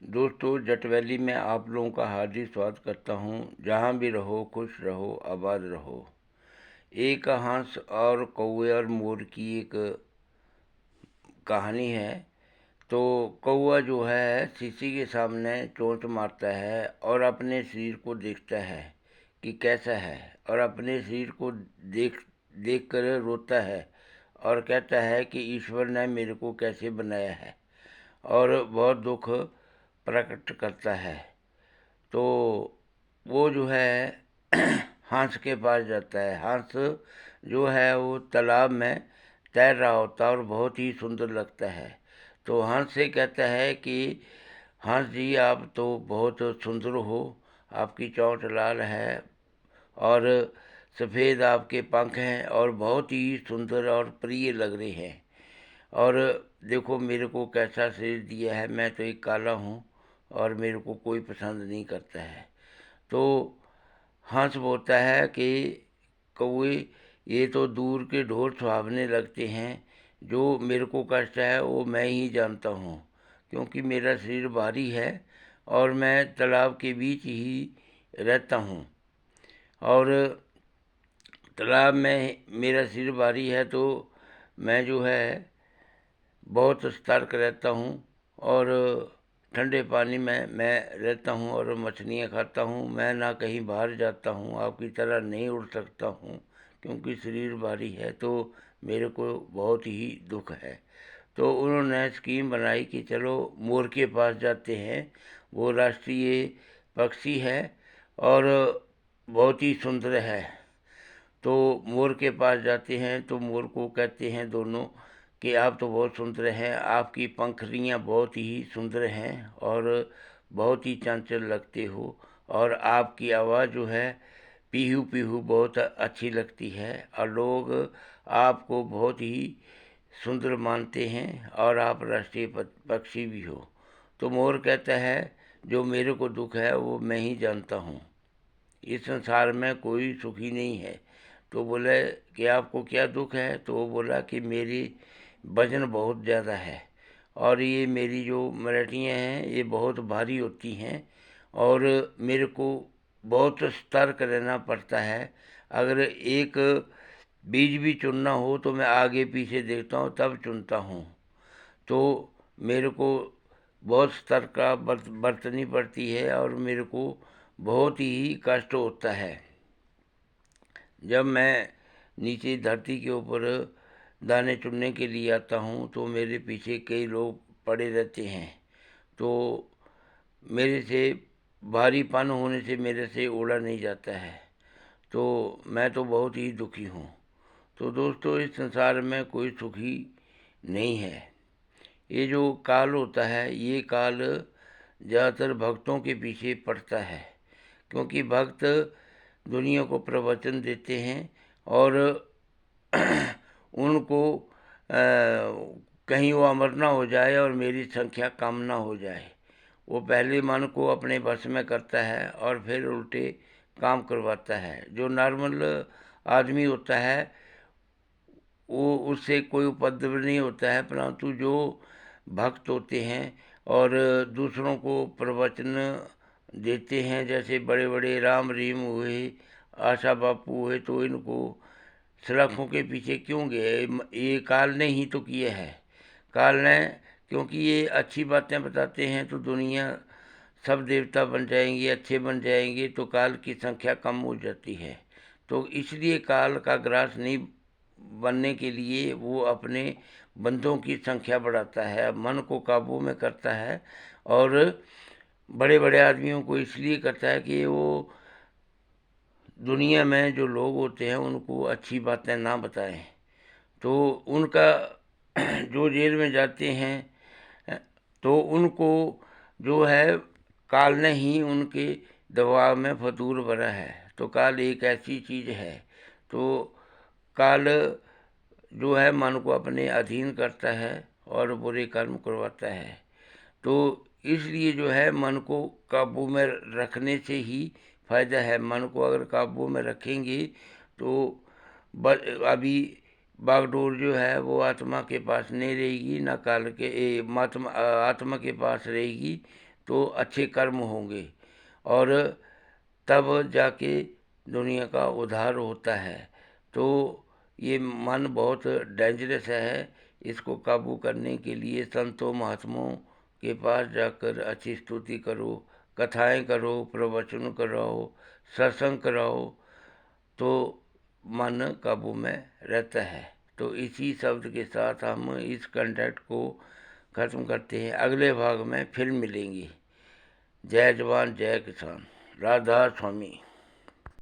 दोस्तों, जट वैली में आप लोगों का हार्दिक स्वागत करता हूँ। जहाँ भी रहो, खुश रहो, आबाद रहो। एक हंस और कौवे और मोर की एक कहानी है। तो कौवा जो है शीशी के सामने चोंच मारता है और अपने शरीर को देखता है कि कैसा है, और अपने शरीर को देख देख कर रोता है और कहता है कि ईश्वर ने मेरे को कैसे बनाया है, और बहुत दुख प्रकट करता है। तो वो जो है हंस के पास जाता है। हंस जो है वो तालाब में तैर रहा होता है और बहुत ही सुंदर लगता है। तो हंस से कहता है कि हंस जी, आप तो बहुत सुंदर हो, आपकी चोंच लाल है और सफ़ेद आपके पंख हैं और बहुत ही सुंदर और प्रिय लग रहे हैं। और देखो मेरे को कैसा शरीर दिया है, मैं तो एक काला हूँ और मेरे को कोई पसंद नहीं करता है। तो हंस बोलता है कि कौवे, ये तो दूर के ढोर सुहावने लगते हैं, जो मेरे को कष्ट है वो मैं ही जानता हूँ, क्योंकि मेरा शरीर भारी है और मैं तालाब के बीच ही रहता हूँ। और तालाब में मेरा सिर भारी है, तो मैं जो है बहुत सतर्क रहता हूँ और ठंडे पानी में मैं रहता हूँ और मछलियाँ खाता हूँ। मैं ना कहीं बाहर जाता हूँ, आपकी तरह नहीं उड़ सकता हूँ, क्योंकि शरीर भारी है, तो मेरे को बहुत ही दुख है। तो उन्होंने स्कीम बनाई कि चलो मोर के पास जाते हैं, वो राष्ट्रीय पक्षी है और बहुत ही सुंदर है। तो मोर के पास जाते हैं तो मोर को कहते हैं दोनों कि आप तो बहुत सुंदर हैं, आपकी पंखुड़ियाँ बहुत ही सुंदर हैं और बहुत ही चंचल लगते हो, और आपकी आवाज़ जो है पीहू पीहू बहुत अच्छी लगती है, और लोग आपको बहुत ही सुंदर मानते हैं और आप राष्ट्रीय पक्षी भी हो। तो मोर कहता है, जो मेरे को दुख है वो मैं ही जानता हूँ, इस संसार में कोई सुखी नहीं है। तो बोले कि आपको क्या दुख है? तो वो बोला कि मेरी वजन बहुत ज़्यादा है और ये मेरी जो मराठियाँ हैं ये बहुत भारी होती हैं, और मेरे को बहुत सतर्क रहना पड़ता है। अगर एक बीज भी चुनना हो तो मैं आगे पीछे देखता हूँ तब चुनता हूँ। तो मेरे को बहुत सतर्कता बरतनी पड़ती है और मेरे को बहुत ही कष्ट होता है। जब मैं नीचे धरती के ऊपर दाने चुनने के लिए आता हूँ तो मेरे पीछे कई लोग पड़े रहते हैं। तो मेरे से भारीपन होने से मेरे से ओढ़ा नहीं जाता है। तो मैं तो बहुत ही दुखी हूँ। तो दोस्तों, इस संसार में कोई सुखी नहीं है। ये जो काल होता है, ये काल ज़्यादातर भक्तों के पीछे पड़ता है, क्योंकि भक्त दुनिया को प्रवचन देते हैं और उनको कहीं वो अमर ना हो जाए और मेरी संख्या कम ना हो जाए, वो पहले मन को अपने बस में करता है और फिर उल्टे काम करवाता है। जो नॉर्मल आदमी होता है वो, उससे कोई उपद्रव नहीं होता है, परंतु जो भक्त होते हैं और दूसरों को प्रवचन देते हैं, जैसे बड़े बड़े राम रहीम हुए, आशा बापू हुए, तो इनको सलाखों के पीछे क्यों गए? ये काल ने ही तो किए है। काल ने, क्योंकि ये अच्छी बातें बताते हैं तो दुनिया सब देवता बन जाएंगे, अच्छे बन जाएंगे, तो काल की संख्या कम हो जाती है। तो इसलिए काल का ग्रास नहीं बनने के लिए वो अपने बंदों की संख्या बढ़ाता है, मन को काबू में करता है, और बड़े बड़े आदमियों को इसलिए करता है कि वो दुनिया में जो लोग होते हैं उनको अच्छी बातें ना बताएं। तो उनका जो जेल में जाते हैं तो उनको जो है काल ने ही उनके दबाव में फतूर भरा है। तो काल एक ऐसी चीज़ है। तो काल जो है मन को अपने अधीन करता है और बुरे कर्म करवाता है। तो इसलिए जो है मन को काबू में रखने से ही फायदा है। मन को अगर काबू में रखेंगे तो अभी बागडोर जो है वो आत्मा के पास नहीं रहेगी, ना काल के आत्मा के पास रहेगी। तो अच्छे कर्म होंगे और तब जाके दुनिया का उद्धार होता है। तो ये मन बहुत डेंजरस है, इसको काबू करने के लिए संतों महात्माओं के पास जाकर अच्छी स्तुति करो, कथाएं करो, प्रवचन कराओ, सत्संग कराओ, तो मन काबू में रहता है। तो इसी शब्द के साथ हम इस कंटेंट को ख़त्म करते हैं। अगले भाग में फिर मिलेंगे। जय जवान जय किसान। राधा स्वामी।